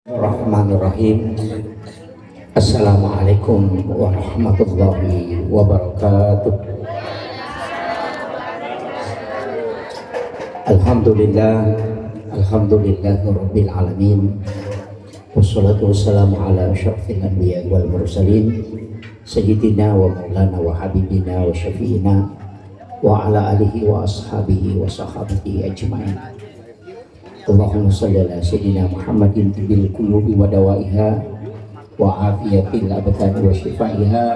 Bismillahirrahmanirrahim. Assalamualaikum warahmatullahi wabarakatuh. Alhamdulillah, alhamdulillahirabbil alamin. Wassalatu wassalamu ala asyrafil anbiya wal mursalin sayyidina wa maulana wa habibina wa syafi'ina wa ala alihi wa ashabihi wa sahabatihi ajma'in. Allahumma salli ala sayyidina Muhammadin tibil qulubi wa dawaiha wa afiyatil abdani wa shifaiha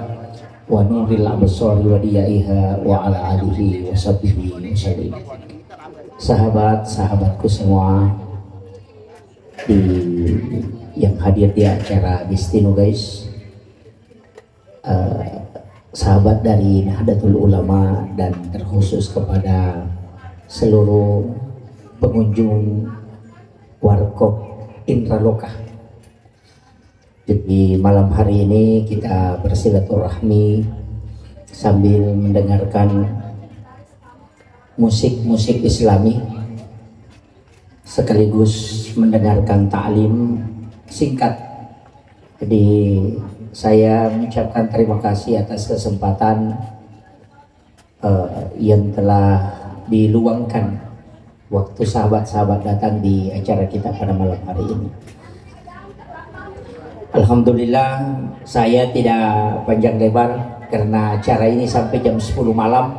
wa nuril absari wa diyaiha wa ala alihi wa sahbihi wasallim. Sahabat-sahabatku semua yang hadir di acara Bistino guys, sahabat dari Nahdlatul Ulama dan terkhusus kepada seluruh pengunjung Warkop Indraloka. Jadi malam hari ini kita bersilaturahmi sambil mendengarkan musik-musik Islami sekaligus mendengarkan ta'lim singkat. Jadi saya mengucapkan terima kasih atas kesempatan yang telah diluangkan waktu sahabat-sahabat datang di acara kita pada malam hari ini. Alhamdulillah, saya tidak panjang lebar karena acara ini sampai jam 10 malam.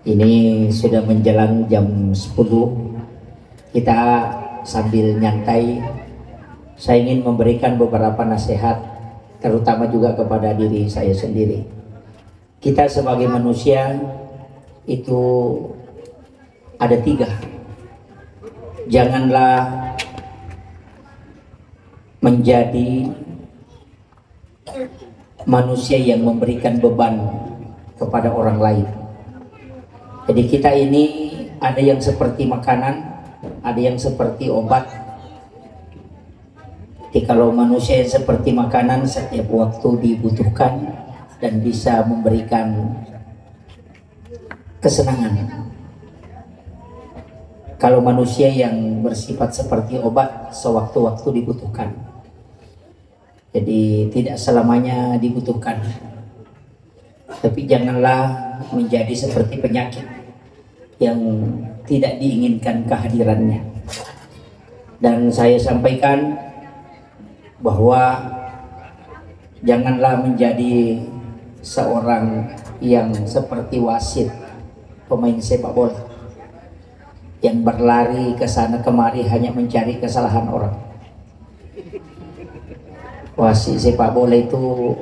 Ini sudah menjelang jam 10. Kita sambil nyantai, saya ingin memberikan beberapa nasihat, terutama juga kepada diri saya sendiri. Kita sebagai manusia itu ada 3. Janganlah menjadi manusia yang memberikan beban kepada orang lain. Jadi kita ini ada yang seperti makanan, ada yang seperti obat. Jadi kalau manusia yang seperti makanan setiap waktu dibutuhkan dan bisa memberikan kesenangan. Kalau manusia yang bersifat seperti obat sewaktu-waktu dibutuhkan. Jadi tidak selamanya dibutuhkan. Tapi janganlah menjadi seperti penyakit yang tidak diinginkan kehadirannya. Dan saya sampaikan bahwa janganlah menjadi seorang yang seperti wasit pemain sepak bola yang berlari ke sana kemari hanya mencari kesalahan orang. Wasit sepak bola itu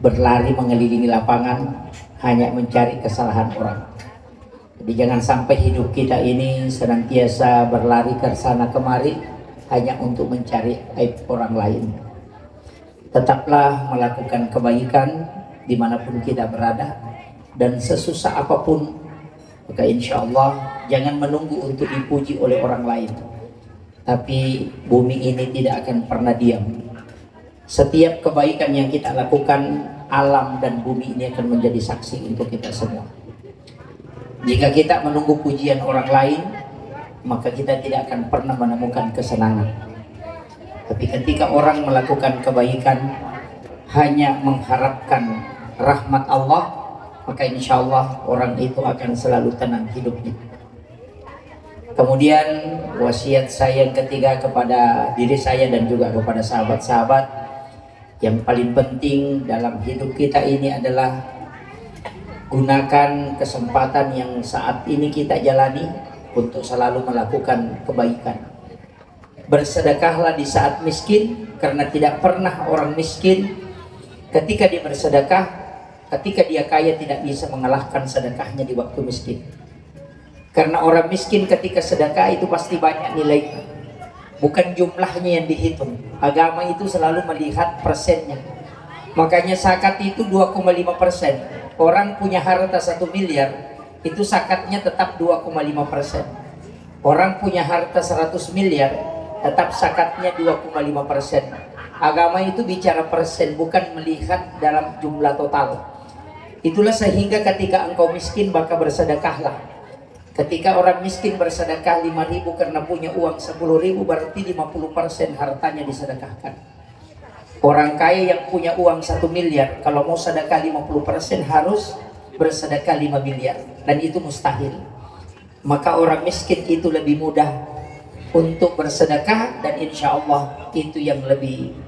berlari mengelilingi lapangan hanya mencari kesalahan orang. Jadi jangan sampai hidup kita ini senantiasa berlari ke sana kemari hanya untuk mencari aib orang lain. Tetaplah melakukan kebaikan dimanapun kita berada, dan sesusah apapun, maka insya Allah jangan menunggu untuk dipuji oleh orang lain. Tapi bumi ini tidak akan pernah diam. Setiap kebaikan yang kita lakukan, alam dan bumi ini akan menjadi saksi untuk kita semua. Jika kita menunggu pujian orang lain, maka kita tidak akan pernah menemukan kesenangan. Tapi ketika orang melakukan kebaikan hanya mengharapkan rahmat Allah, maka insya Allah orang itu akan selalu tenang hidupnya. Kemudian wasiat saya yang ketiga kepada diri saya dan juga kepada sahabat-sahabat, yang paling penting dalam hidup kita ini adalah gunakan kesempatan yang saat ini kita jalani untuk selalu melakukan kebaikan. Bersedekahlah di saat miskin, karena tidak pernah orang miskin ketika dia bersedekah, ketika dia kaya tidak bisa mengalahkan sedekahnya di waktu miskin. Karena orang miskin ketika sedekah itu pasti banyak nilainya, bukan jumlahnya yang dihitung. Agama itu selalu melihat persennya. Makanya zakat itu 2,5%. Orang punya harta 1 miliar, itu zakatnya tetap 2,5%. Orang punya harta 100 miliar, tetap zakatnya 2,5%. Agama itu bicara persen, bukan melihat dalam jumlah total. Itulah sehingga ketika engkau miskin maka bersedekahlah. Ketika orang miskin bersedekah 5.000 karena punya uang 10.000, berarti 50% hartanya disedekahkan. Orang kaya yang punya uang 1 miliar, kalau mau sedekah 50% harus bersedekah 5 miliar. Dan itu mustahil. Maka orang miskin itu lebih mudah untuk bersedekah, dan insya Allah itu yang lebih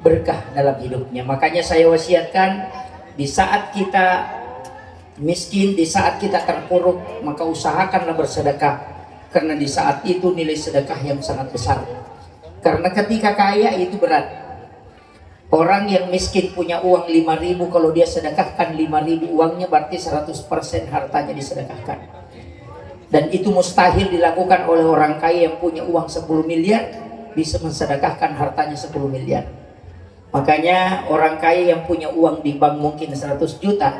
berkah dalam hidupnya. Makanya saya wasiatkan, di saat kita miskin, di saat kita terpuruk, maka usahakanlah bersedekah, karena di saat itu nilai sedekah yang sangat besar. Karena ketika kaya itu berat. Orang yang miskin punya uang 5.000, kalau dia sedekahkan 5.000 uangnya, berarti 100% hartanya disedekahkan. Dan itu mustahil dilakukan oleh orang kaya yang punya uang 10 miliar bisa mensedekahkan hartanya 10 miliar. Makanya orang kaya yang punya uang di bank mungkin 100 juta,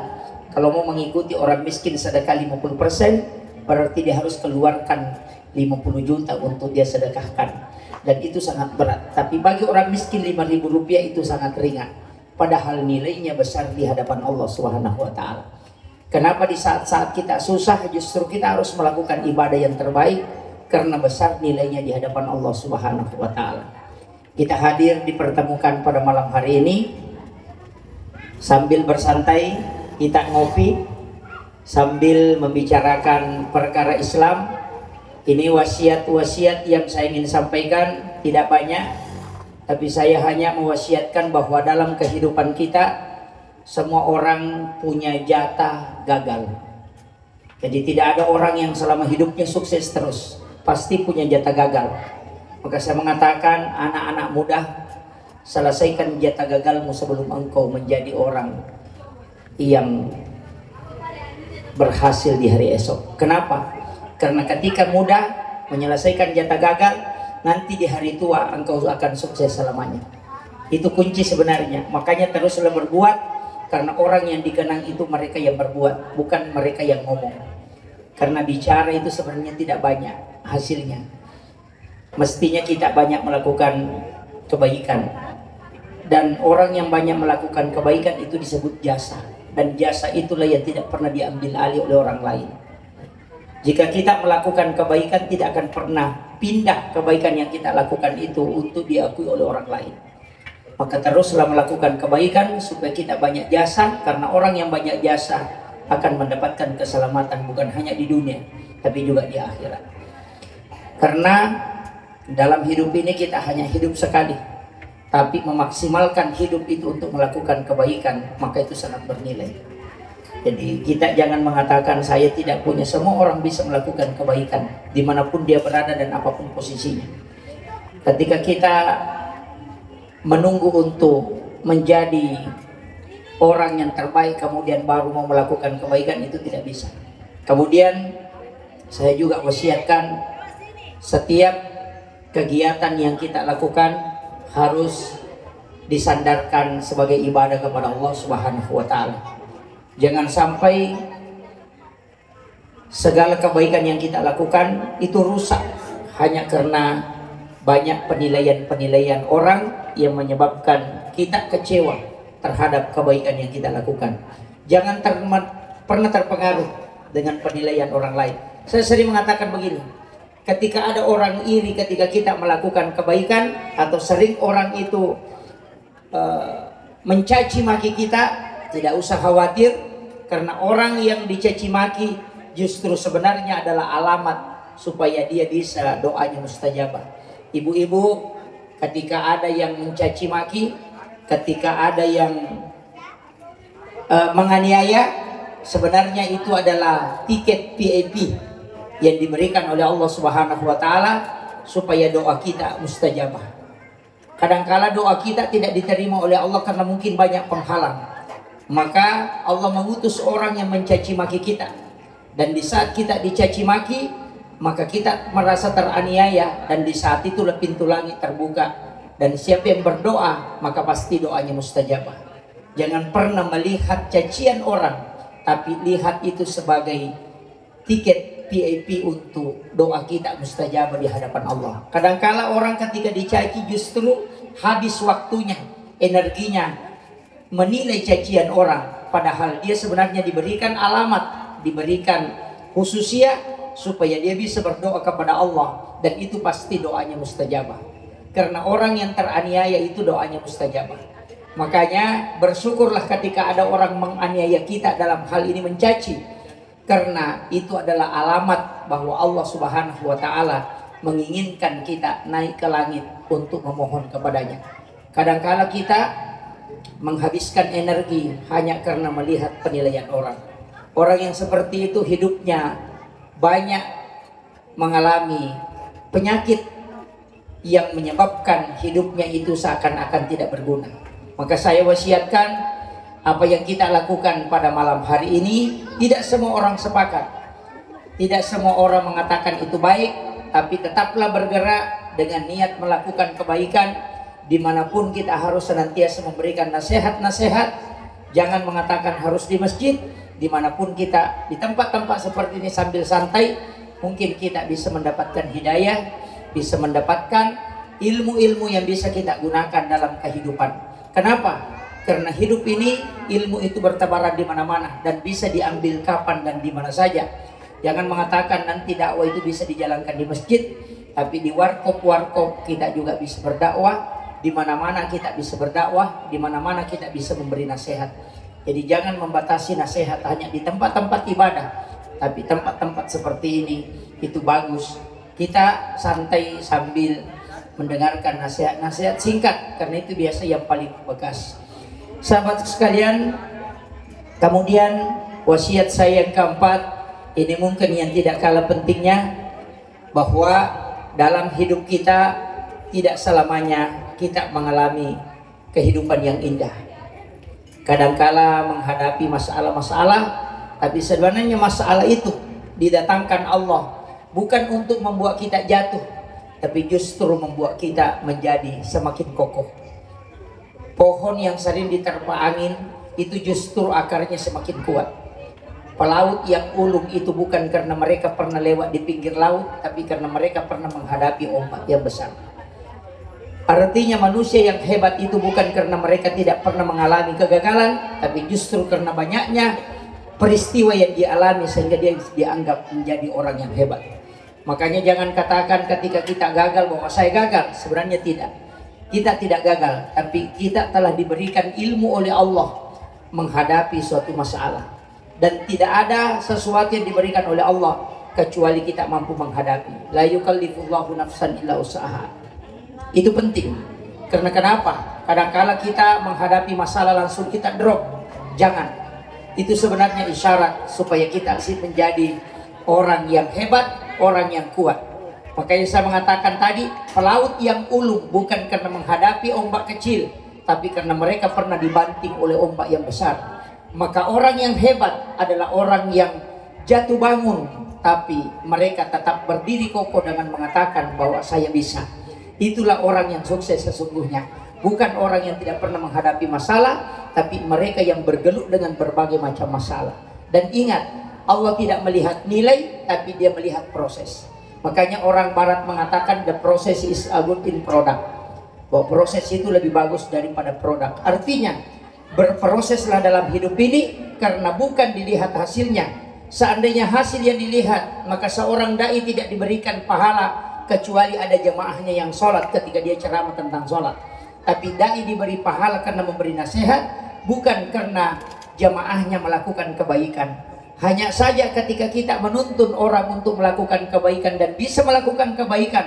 kalau mau mengikuti orang miskin sedekah 50%, berarti dia harus keluarkan 50 juta untuk dia sedekahkan. Dan itu sangat berat. Tapi bagi orang miskin 5.000 rupiah itu sangat ringan. Padahal nilainya besar di hadapan Allah Subhanahu wa ta'ala. Kenapa di saat-saat kita susah justru kita harus melakukan ibadah yang terbaik? Karena besar nilainya di hadapan Allah Subhanahu wa ta'ala. Kita hadir dipertemukan pada malam hari ini sambil bersantai, kita ngopi sambil membicarakan perkara Islam. Ini wasiat-wasiat yang saya ingin sampaikan, tidak banyak, tapi saya hanya mewasiatkan bahwa dalam kehidupan kita semua orang punya jatah gagal. Jadi tidak ada orang yang selama hidupnya sukses terus, pasti punya jatah gagal. Maka saya mengatakan, anak-anak muda, selesaikan jatah gagalmu sebelum engkau menjadi orang yang berhasil di hari esok. Kenapa? Karena ketika muda menyelesaikan jatah gagal, nanti di hari tua engkau akan sukses selamanya. Itu kunci sebenarnya. Makanya teruslah berbuat, karena orang yang dikenang itu mereka yang berbuat, bukan mereka yang ngomong. Karena bicara itu sebenarnya tidak banyak hasilnya. Mestinya kita banyak melakukan kebaikan, dan orang yang banyak melakukan kebaikan itu disebut jasa, dan jasa itulah yang tidak pernah diambil alih oleh orang lain. Jika kita melakukan kebaikan, tidak akan pernah pindah kebaikan yang kita lakukan itu untuk diakui oleh orang lain. Maka teruslah melakukan kebaikan supaya kita banyak jasa, karena orang yang banyak jasa akan mendapatkan keselamatan bukan hanya di dunia tapi juga di akhirat. Karena dalam hidup ini kita hanya hidup sekali, tapi memaksimalkan hidup itu untuk melakukan kebaikan, maka itu sangat bernilai. Jadi kita jangan mengatakan saya tidak punya. Semua orang bisa melakukan kebaikan dimanapun dia berada dan apapun posisinya. Ketika kita menunggu untuk menjadi orang yang terbaik kemudian baru mau melakukan kebaikan, itu tidak bisa. Kemudian saya juga wasiatkan, setiap kegiatan yang kita lakukan harus disandarkan sebagai ibadah kepada Allah Subhanahu wa ta'ala. Jangan sampai segala kebaikan yang kita lakukan itu rusak hanya karena banyak penilaian-penilaian orang yang menyebabkan kita kecewa terhadap kebaikan yang kita lakukan. Jangan pernah terpengaruh dengan penilaian orang lain. Saya sering mengatakan begini, ketika ada orang iri ketika kita melakukan kebaikan, atau sering orang itu mencaci maki kita, tidak usah khawatir, karena orang yang dicaci maki justru sebenarnya adalah alamat supaya dia bisa doanya mustajabah. Ibu-ibu, ketika ada yang mencaci maki, ketika ada yang menganiaya, sebenarnya itu adalah tiket VIP yang diberikan oleh Allah Subhanahu wa ta'ala supaya doa kita mustajabah. Kadangkala doa kita tidak diterima oleh Allah karena mungkin banyak penghalang. Maka Allah mengutus orang yang mencaci maki kita, dan di saat kita dicaci maki, maka kita merasa teraniaya, dan di saat itulah pintu langit terbuka, dan siapa yang berdoa maka pasti doanya mustajabah. Jangan pernah melihat cacian orang, tapi lihat itu sebagai tiket VIP untuk doa kita mustajabah di hadapan Allah. Kadangkala orang ketika dicaci justru habis waktunya, energinya menilai cacian orang, padahal dia sebenarnya diberikan alamat, diberikan khususnya supaya dia bisa berdoa kepada Allah, dan itu pasti doanya mustajabah. Karena orang yang teraniaya itu doanya mustajabah. Makanya bersyukurlah ketika ada orang menganiaya kita dalam hal ini mencaci, karena itu adalah alamat bahwa Allah Subhanahu wa taala menginginkan kita naik ke langit untuk memohon kepadanya. Kadangkala kita menghabiskan energi hanya karena melihat penilaian orang. Orang yang seperti itu hidupnya banyak mengalami penyakit yang menyebabkan hidupnya itu seakan-akan tidak berguna. Maka saya wasiatkan, apa yang kita lakukan pada malam hari ini, tidak semua orang sepakat, tidak semua orang mengatakan itu baik, tapi tetaplah bergerak dengan niat melakukan kebaikan. Dimanapun kita harus senantiasa memberikan nasihat-nasihat. Jangan mengatakan harus di masjid. Dimanapun kita di tempat-tempat seperti ini sambil santai, mungkin kita bisa mendapatkan hidayah, bisa mendapatkan ilmu-ilmu yang bisa kita gunakan dalam kehidupan. Kenapa? Karena hidup ini ilmu itu bertebaran di mana-mana dan bisa diambil kapan dan di mana saja. Jangan mengatakan nanti dakwah itu bisa dijalankan di masjid, tapi di warkop-warkop kita juga bisa berdakwah. Di mana-mana kita bisa berdakwah, di mana-mana kita bisa memberi nasihat. Jadi jangan membatasi nasihat hanya di tempat-tempat ibadah, tapi tempat-tempat seperti ini itu bagus. Kita santai sambil mendengarkan nasihat-nasihat singkat, karena itu biasa yang paling bekas. Sahabat sekalian, kemudian wasiat saya yang keempat, ini mungkin yang tidak kalah pentingnya, bahwa dalam hidup kita tidak selamanya kita mengalami kehidupan yang indah. Kadangkala menghadapi masalah-masalah, tapi sebenarnya masalah itu didatangkan Allah bukan untuk membuat kita jatuh, tapi justru membuat kita menjadi semakin kokoh. Pohon yang sering diterpa angin itu justru akarnya semakin kuat. Pelaut yang ulung itu bukan karena mereka pernah lewat di pinggir laut, tapi karena mereka pernah menghadapi ombak yang besar. Artinya manusia yang hebat itu bukan karena mereka tidak pernah mengalami kegagalan, tapi justru karena banyaknya peristiwa yang dialami sehingga dia dianggap menjadi orang yang hebat. Makanya jangan katakan ketika kita gagal bahwa saya gagal. Sebenarnya tidak. Kita tidak gagal, tapi kita telah diberikan ilmu oleh Allah menghadapi suatu masalah. Dan tidak ada sesuatu yang diberikan oleh Allah kecuali kita mampu menghadapi. La yukallifullahu nafsan illa usaha. Itu penting. Karena kenapa? Kadangkala kita menghadapi masalah langsung kita drop. Jangan. Itu sebenarnya isyarat supaya kita menjadi orang yang hebat, orang yang kuat. Makanya saya mengatakan tadi, pelaut yang ulung bukan karena menghadapi ombak kecil, tapi karena mereka pernah dibanting oleh ombak yang besar. Maka orang yang hebat adalah orang yang jatuh bangun, tapi mereka tetap berdiri kokoh dengan mengatakan bahwa saya bisa. Itulah orang yang sukses sesungguhnya. Bukan orang yang tidak pernah menghadapi masalah, tapi mereka yang bergelut dengan berbagai macam masalah. Dan ingat, Allah tidak melihat nilai, tapi dia melihat proses. Makanya orang barat mengatakan the process is a good in product. Bahwa proses itu lebih bagus daripada produk. Artinya, berproseslah dalam hidup ini karena bukan dilihat hasilnya. Seandainya hasil yang dilihat, maka seorang dai tidak diberikan pahala kecuali ada jemaahnya yang sholat ketika dia ceramah tentang sholat. Tapi dai diberi pahala karena memberi nasihat, bukan karena jemaahnya melakukan kebaikan. Hanya saja ketika kita menuntun orang untuk melakukan kebaikan dan bisa melakukan kebaikan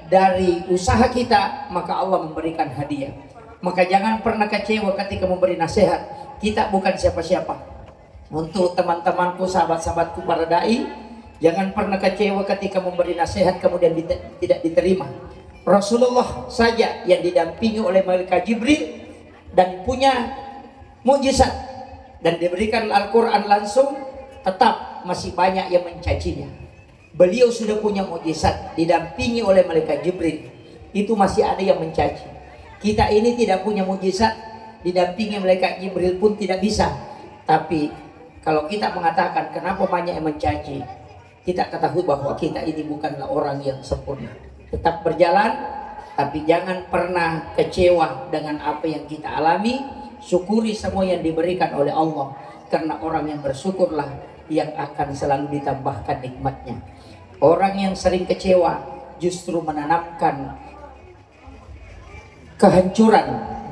dari usaha kita, maka Allah memberikan hadiah. Maka jangan pernah kecewa ketika memberi nasihat. Kita bukan siapa-siapa. Untuk teman-temanku, sahabat-sahabatku para dai, jangan pernah kecewa ketika memberi nasihat kemudian tidak diterima. Rasulullah saja yang didampingi oleh malaikat Jibril dan punya mukjizat dan diberikan Al-Quran langsung, tetap masih banyak yang mencacinya. Beliau sudah punya mukjizat didampingi oleh malaikat Jibril, itu masih ada yang mencaci. Kita ini tidak punya mukjizat, didampingi malaikat Jibril pun tidak bisa. Tapi kalau kita mengatakan kenapa banyak yang mencaci, kita ketahui bahwa kita ini bukanlah orang yang sempurna. Tetap berjalan, tapi jangan pernah kecewa dengan apa yang kita alami. Syukuri semua yang diberikan oleh Allah, karena orang yang bersyukurlah yang akan selalu ditambahkan nikmatnya. Orang yang sering kecewa justru menanamkan kehancuran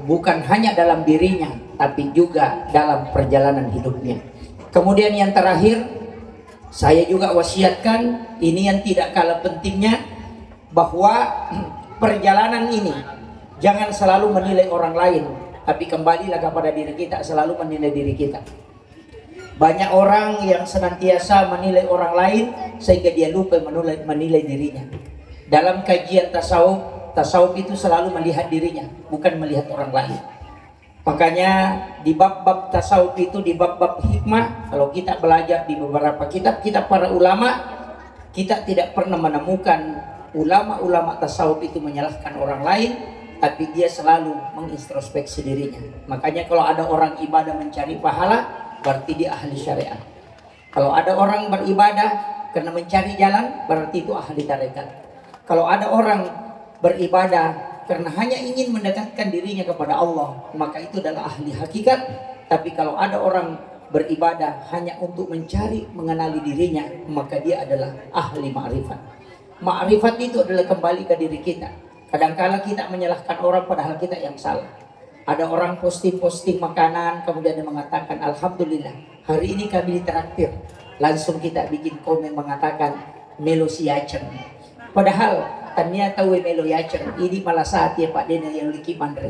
bukan hanya dalam dirinya tapi juga dalam perjalanan hidupnya. Kemudian yang terakhir, saya juga wasiatkan, ini yang tidak kalah pentingnya, bahwa perjalanan ini jangan selalu menilai orang lain, tapi kembalilah kepada diri kita, selalu menilai diri kita. Banyak orang yang senantiasa menilai orang lain sehingga dia lupa menilai dirinya. Dalam kajian tasawuf itu selalu melihat dirinya, bukan melihat orang lain. Makanya di bab-bab tasawuf itu, di bab-bab hikmah, kalau kita belajar di beberapa kitab-kitab para ulama, kita tidak pernah menemukan ulama-ulama tasawuf itu menyalahkan orang lain, tapi dia selalu mengintrospeksi dirinya. Makanya kalau ada orang ibadah mencari pahala, berarti dia ahli syariat. Kalau ada orang beribadah karena mencari jalan, berarti itu ahli tarekat. Kalau ada orang beribadah karena hanya ingin mendekatkan dirinya kepada Allah, maka itu adalah ahli hakikat. Tapi kalau ada orang beribadah hanya untuk mencari mengenali dirinya, maka dia adalah ahli ma'rifat. Ma'rifat itu adalah kembali ke diri kita. Kadangkala kita menyalahkan orang padahal kita yang salah. Ada orang posting makanan, kemudian dia mengatakan, alhamdulillah hari ini kami ditraktir. Langsung kita bikin komen mengatakan melo siacen. Padahal ternyata melo yacen ini malah saat ya Pak Dena yang liki mandre.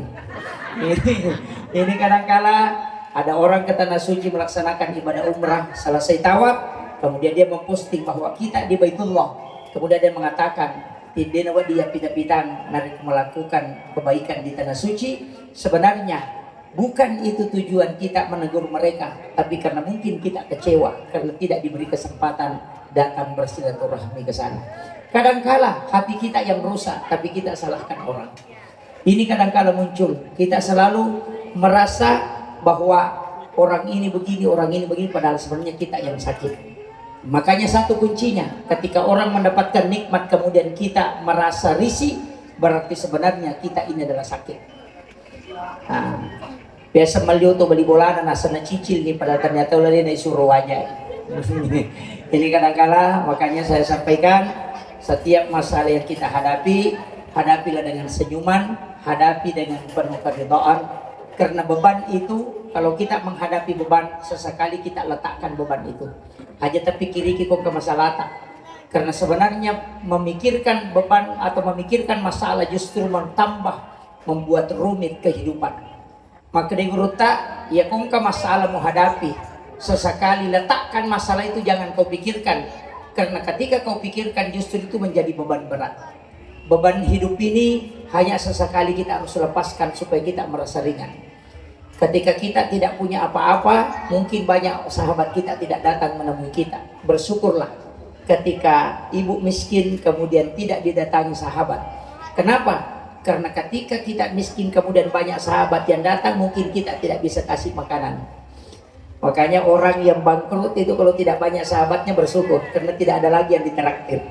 Ini kadangkala ada orang ke tanah suci melaksanakan ibadah umrah, selesai tawaf, kemudian dia memposting bahwa kita di Baitullah. Kemudian dia mengatakan, tidak nawa dia pita-pitan narik melakukan kebaikan di tanah suci. Sebenarnya bukan itu tujuan kita menegur mereka, tapi karena mungkin kita kecewa karena tidak diberi kesempatan datang bersilaturahmi ke sana. Kadangkala hati kita yang rusak, tapi kita salahkan orang. Ini kadangkala muncul, kita selalu merasa bahwa orang ini begini, padahal sebenarnya kita yang sakit. Makanya satu kuncinya, ketika orang mendapatkan nikmat kemudian kita merasa risih, berarti sebenarnya kita ini adalah sakit. Nah, biasa melihat atau beli bola nasana cicil nih, padahal ternyata udah dia suruh wajah. Ini kadangkala makanya saya sampaikan, setiap masalah yang kita hadapi, hadapilah dengan senyuman, hadapi dengan penuh keridhaan. Karena beban itu, kalau kita menghadapi beban, sesekali kita letakkan beban itu. Aja tapi kiri kok ke masalah tak. Karena sebenarnya memikirkan beban atau memikirkan masalah justru membuat rumit kehidupan. Maka di guruta, ya kau ke masalah mau hadapi, sesekali letakkan masalah itu, jangan kau pikirkan. Karena ketika kau pikirkan justru itu menjadi beban berat. Beban hidup ini hanya sesekali kita harus lepaskan supaya kita merasa ringan. Ketika kita tidak punya apa-apa, mungkin banyak sahabat kita tidak datang menemui kita. Bersyukurlah ketika ibu miskin kemudian tidak didatangi sahabat. Kenapa? Karena ketika kita miskin kemudian banyak sahabat yang datang, mungkin kita tidak bisa kasih makanan. Makanya orang yang bangkrut itu kalau tidak banyak sahabatnya bersyukur, karena tidak ada lagi yang ditraktir.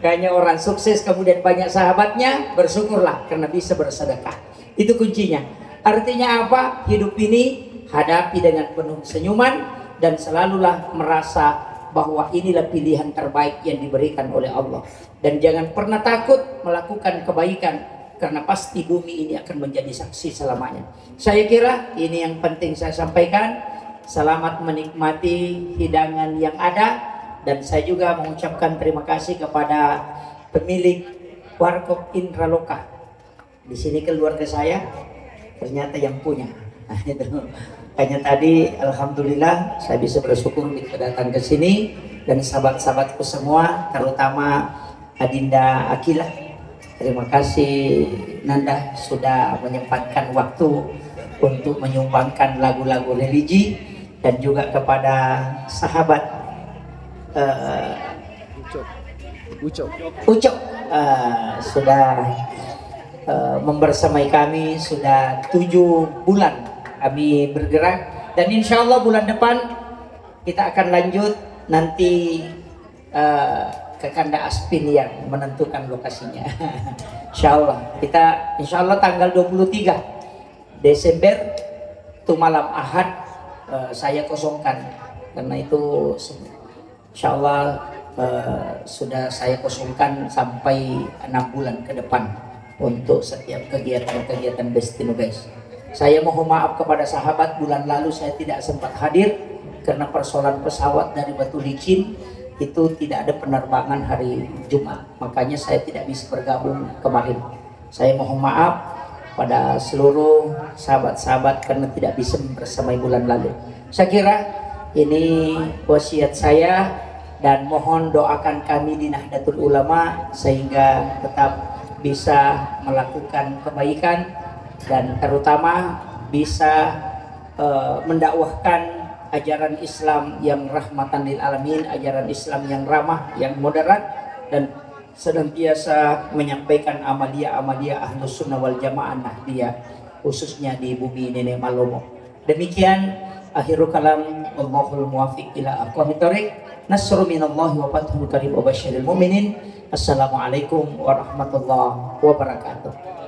Kayaknya orang sukses kemudian banyak sahabatnya, bersyukurlah karena bisa bersedekah. Itu kuncinya. Artinya apa? Hidup ini hadapi dengan penuh senyuman dan selalulah merasa bahwa inilah pilihan terbaik yang diberikan oleh Allah. Dan jangan pernah takut melakukan kebaikan, karena pasti bumi ini akan menjadi saksi selamanya. Saya kira ini yang penting saya sampaikan. Selamat menikmati hidangan yang ada, dan saya juga mengucapkan terima kasih kepada pemilik Warkop Indraloka. Di sini keluarga saya ternyata yang punya. Nah, itu. Hanya tadi alhamdulillah saya bisa bersyukur bisa datang ke sini, dan sahabat-sahabatku semua, terutama Adinda Akilah. Terima kasih Nanda sudah menyempatkan waktu untuk menyumbangkan lagu-lagu religi, dan juga kepada sahabat Ucok sudah membersamai kami sudah 7 bulan kami bergerak, dan insya Allah bulan depan kita akan lanjut nanti ke Kanda Aspin yang menentukan lokasinya. Insya Allah tanggal 23 Desember itu malam Ahad saya kosongkan, karena itu insya Allah sudah saya kosongkan sampai 6 bulan ke depan untuk setiap kegiatan-kegiatan Destino guys. Saya mohon maaf kepada sahabat, bulan lalu saya tidak sempat hadir karena persoalan pesawat dari Batu Licin itu tidak ada penerbangan hari Jumat, makanya saya tidak bisa bergabung kemarin. Saya mohon maaf pada seluruh sahabat-sahabat karena tidak bisa bersamai bulan lalu. Saya kira ini wasiat saya, dan mohon doakan kami di Nahdlatul Ulama sehingga tetap bisa melakukan kebaikan dan terutama bisa mendakwahkan ajaran Islam yang rahmatan lil alamin, ajaran Islam yang ramah, yang moderat, dan senantiasa menyampaikan amalia-amalia Ahlus Sunnah wal Jamaah Nahdliyah khususnya di bumi Nenek Malomo. Demikian akhirul kalam, wallahul muwaffiq ila aqwamit thoriq. Nasrun minallahi wa fathun karim wa basyiril mu'minin. Assalamualaikum warahmatullahi wabarakatuh.